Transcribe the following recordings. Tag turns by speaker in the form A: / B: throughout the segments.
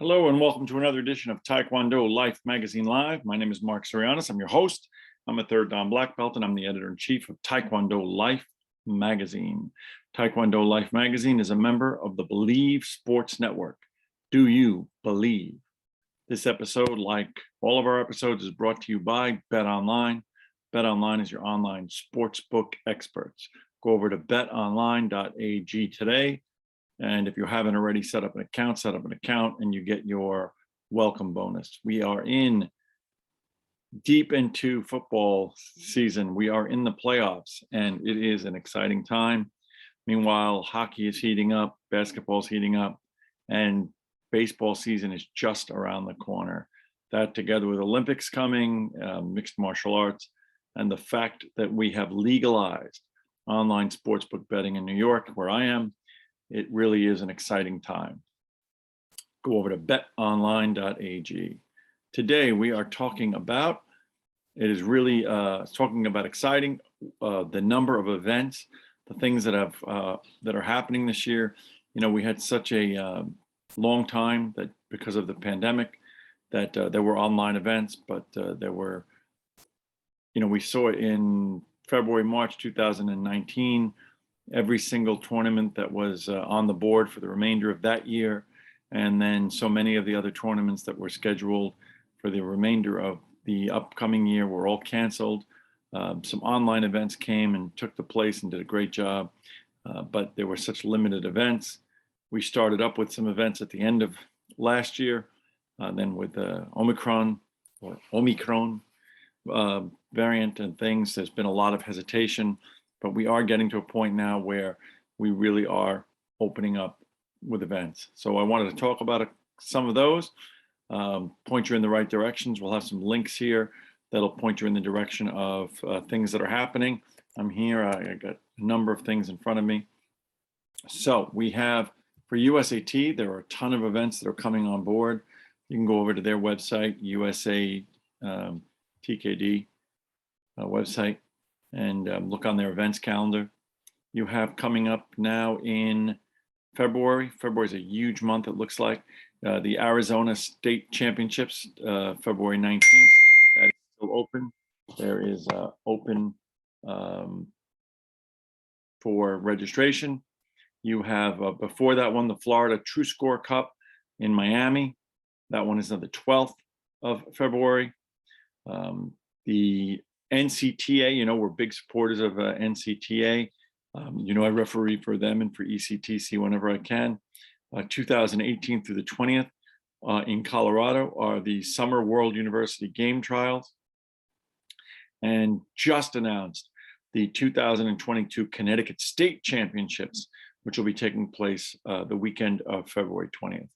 A: Hello and welcome to another edition of Taekwondo Life Magazine Live. My name is Mark Sorianis. I'm your host. I'm a third Dan black belt and I'm the editor-in-chief of Taekwondo Life Magazine. Taekwondo Life Magazine is a member of the Believe Sports Network. Do you believe? This episode, like all of our episodes, is brought to you by BetOnline. BetOnline is your online sportsbook experts. Go over to betonline.ag today. And if you haven't already set up an account and you get your welcome bonus. We are deep into football season. We are in the playoffs and it is an exciting time. Meanwhile, hockey is heating up, basketball is heating up, and baseball season is just around the corner. That together with Olympics coming, mixed martial arts, and the fact that we have legalized online sportsbook betting in New York, where I am, it really is an exciting time. Go over to betonline.ag. Today we are talking about, exciting, the number of events, the things that are happening this year. You know, we had such a long time that because of the pandemic that there were online events, but there were, we saw it in February, March 2019, every single tournament that was on the board for the remainder of that year. And then so many of the other tournaments that were scheduled for the remainder of the upcoming year were all canceled. Some online events came and took the place and did a great job, but there were such limited events. We started up with some events at the end of last year, then with the Omicron variant and things, there's been a lot of hesitation. But we are getting to a point now where we really are opening up with events. So I wanted to talk about some of those, point you in the right directions. We'll have some links here that'll point you in the direction of things that are happening. I'm here, I got a number of things in front of me. So we have, for USAT, there are a ton of events that are coming on board. You can go over to their website, USATKD website, and look on their events calendar. You have coming up now in February. February is a huge month, it looks like. The Arizona State Championships, February 19th. That is still open. There is open for registration. You have, before that one, the Florida True Score Cup in Miami. That one is on the 12th of February. The NCTA, we're big supporters of NCTA. I referee for them and for ECTC whenever I can. 2018 through the 20th in Colorado are the Summer World University Game Trials. And just announced the 2022 Connecticut State Championships, which will be taking place the weekend of February 20th.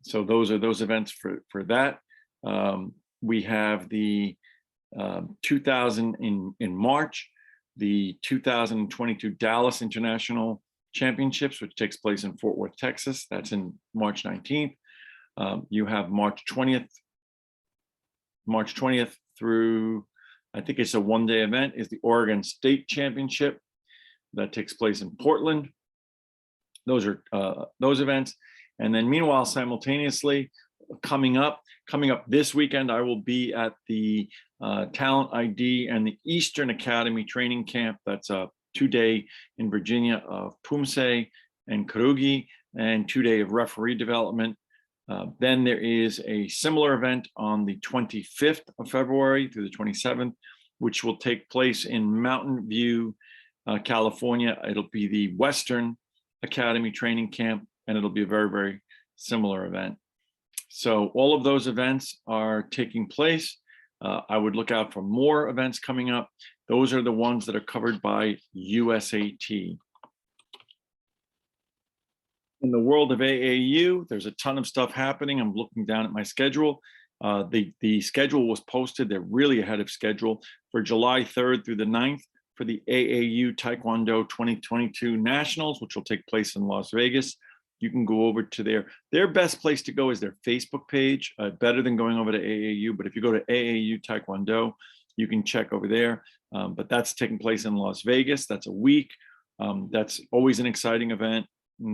A: So those are those events for that. We have the 2000 in March, the 2022 Dallas International Championships, which takes place in Fort Worth, Texas. That's in March 19th. You have March 20th through, I think it's a one-day event, is the Oregon State Championship that takes place in Portland. Those are those events. And then meanwhile, simultaneously, coming up this weekend, I will be at the Talent ID and the Eastern Academy training camp. That's a 2-day in Virginia of Pumse and Karugi, and 2-day of referee development. Then there is a similar event on the 25th of February through the 27th, which will take place in Mountain View, California. It'll be the Western Academy training camp, and it'll be a very, very similar event. So all of those events are taking place. I would look out for more events coming up. Those are the ones that are covered by USAT. In the world of AAU, there's a ton of stuff happening. I'm looking down at my schedule. The schedule was posted. They're really ahead of schedule for July 3rd through the 9th for the AAU Taekwondo 2022 Nationals, which will take place in Las Vegas. You can go over to their best place to go is their Facebook page, better than going over to AAU. But if you go to AAU Taekwondo, you can check over there. But that's taking place in Las Vegas. That's a week. That's always an exciting event.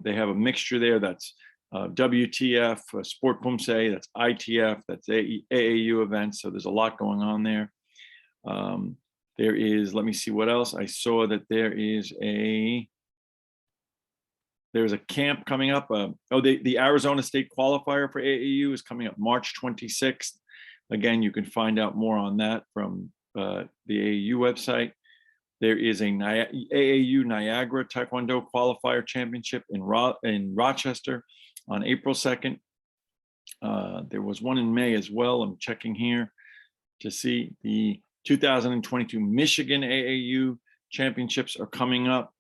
A: They have a mixture there that's WTF, Sport Pumse, that's ITF, that's AAU events. So there's a lot going on there. There is, let me see what else. I saw that there's a camp coming up. The Arizona State Qualifier for AAU is coming up March 26th. Again, you can find out more on that from the AAU website. There is a AAU Niagara Taekwondo Qualifier Championship in Rochester on April 2nd. There was one in May as well. I'm checking here to see the 2022 Michigan AAU Championships are coming up.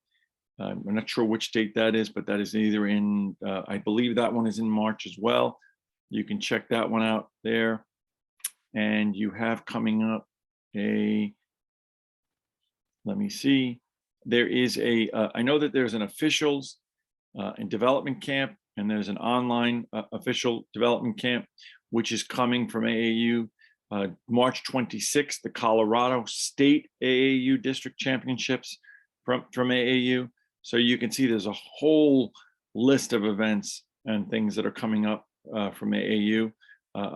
A: I'm not sure which date that is, but that is either in, I believe that one is in March as well. You can check that one out there. And you have coming up let me see, there is I know that there's an officials and development camp, and there's an online official development camp, which is coming from AAU. March 26th, the Colorado State AAU District Championships from AAU. So you can see there's a whole list of events and things that are coming up from AAU,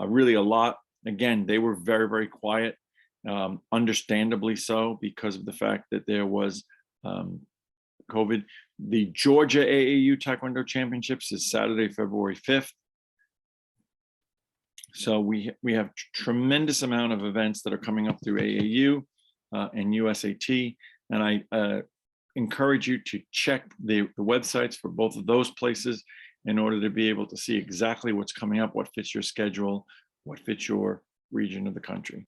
A: really a lot. Again, they were very, very quiet, understandably so, because of the fact that there was COVID. The Georgia AAU Taekwondo Championships is Saturday, February 5th. So we have tremendous amount of events that are coming up through AAU and USAT. And I encourage you to check the websites for both of those places in order to be able to see exactly what's coming up, what fits your schedule, what fits your region of the country.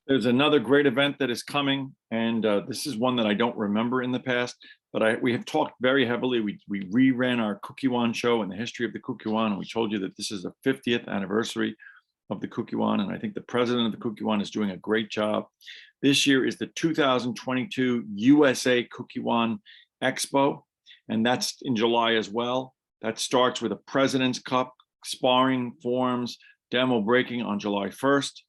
A: There's another great event that is coming, and this is one that I don't remember in the past, but we have talked very heavily. We reran our Kukkiwon show and the history of the Kukkiwon, and we told you that this is the 50th anniversary of the Kukkiwon, and I think the president of the Kukkiwon is doing a great job. This year is the 2022 USA Kukkiwon Expo, and that's in July as well. That starts with a President's Cup, sparring, forms, demo breaking on July 1st.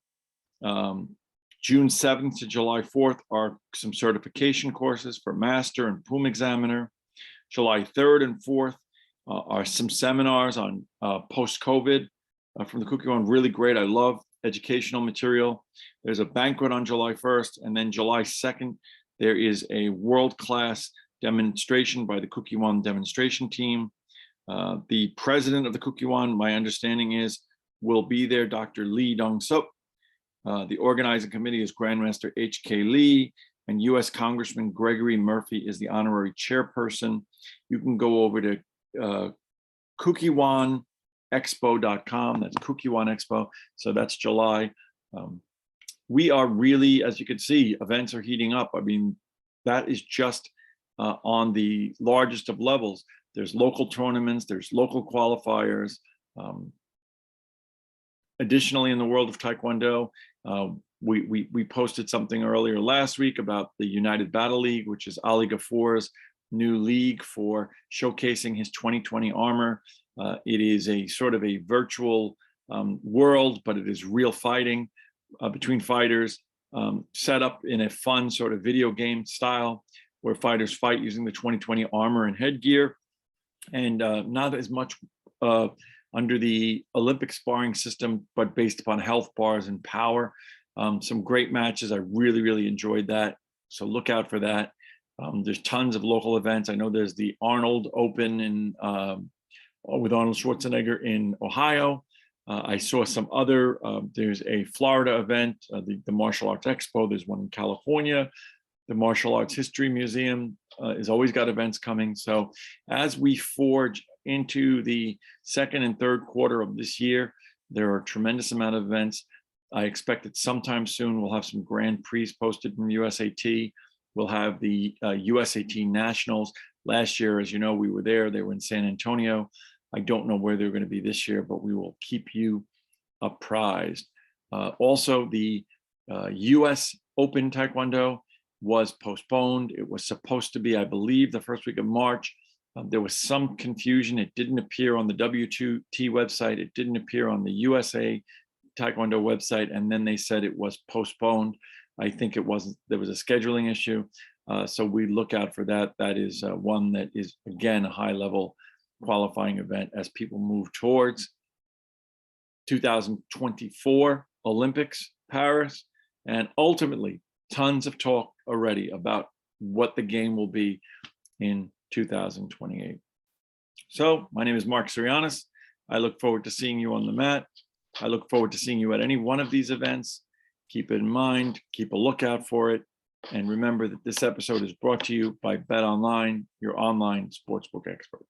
A: June 7th to July 4th are some certification courses for master and PUM examiner. July 3rd and 4th are some seminars on post-COVID from the Kukkiwon, really great. I love educational material. There's a banquet on July 1st, and then July 2nd, there is a world-class demonstration by the Kukkiwon demonstration team. The president of the Kukkiwon, my understanding is, will be there, Dr. Lee Dong-Sup. The organizing committee is Grandmaster H.K. Lee, and U.S. Congressman Gregory Murphy is the honorary chairperson. You can go over to KukkiwonExpo.com. That's Kukkiwon Expo. So that's July. We are really, as you can see, events are heating up. I mean, that is just on the largest of levels. There's local tournaments, there's local qualifiers. Additionally, in the world of Taekwondo, we posted something earlier last week about the United Battle League, which is Ali Ghafour's new league for showcasing his 2020 armor. It is a sort of a virtual world, but it is real fighting between fighters, set up in a fun sort of video game style where fighters fight using the 2020 armor and headgear, and not as much under the Olympic sparring system, but based upon health bars and power. Some great matches. I really, really enjoyed that. So look out for that. There's tons of local events. I know there's the Arnold Open with Arnold Schwarzenegger in Ohio. I saw some other, there's a Florida event, the Martial Arts Expo. There's one in California. The Martial Arts History Museum has always got events coming. So as we forge into the second and third quarter of this year, there are a tremendous amount of events. I expect that sometime soon we'll have some Grand Prix posted from USAT. We'll have the USAT Nationals. Last year, as you know, we were there. They were in San Antonio. I don't know where they're going to be this year, but we will keep you apprised. Also, the US Open Taekwondo was postponed. It was supposed to be, I believe, the first week of March. There was some confusion. It didn't appear on the W2T website. It didn't appear on the USA Taekwondo website. And then they said it was postponed. I think it wasn't, there was a scheduling issue. So we look out for that. That is one that is, again, a high level qualifying event as people move towards 2024 Olympics, Paris, and ultimately tons of talk already about what the game will be in 2028. So my name is Mark Sirianis. I look forward to seeing you on the mat. I look forward to seeing you at any one of these events. Keep it in mind, keep a lookout for it. And remember that this episode is brought to you by Bet Online, your online sportsbook expert.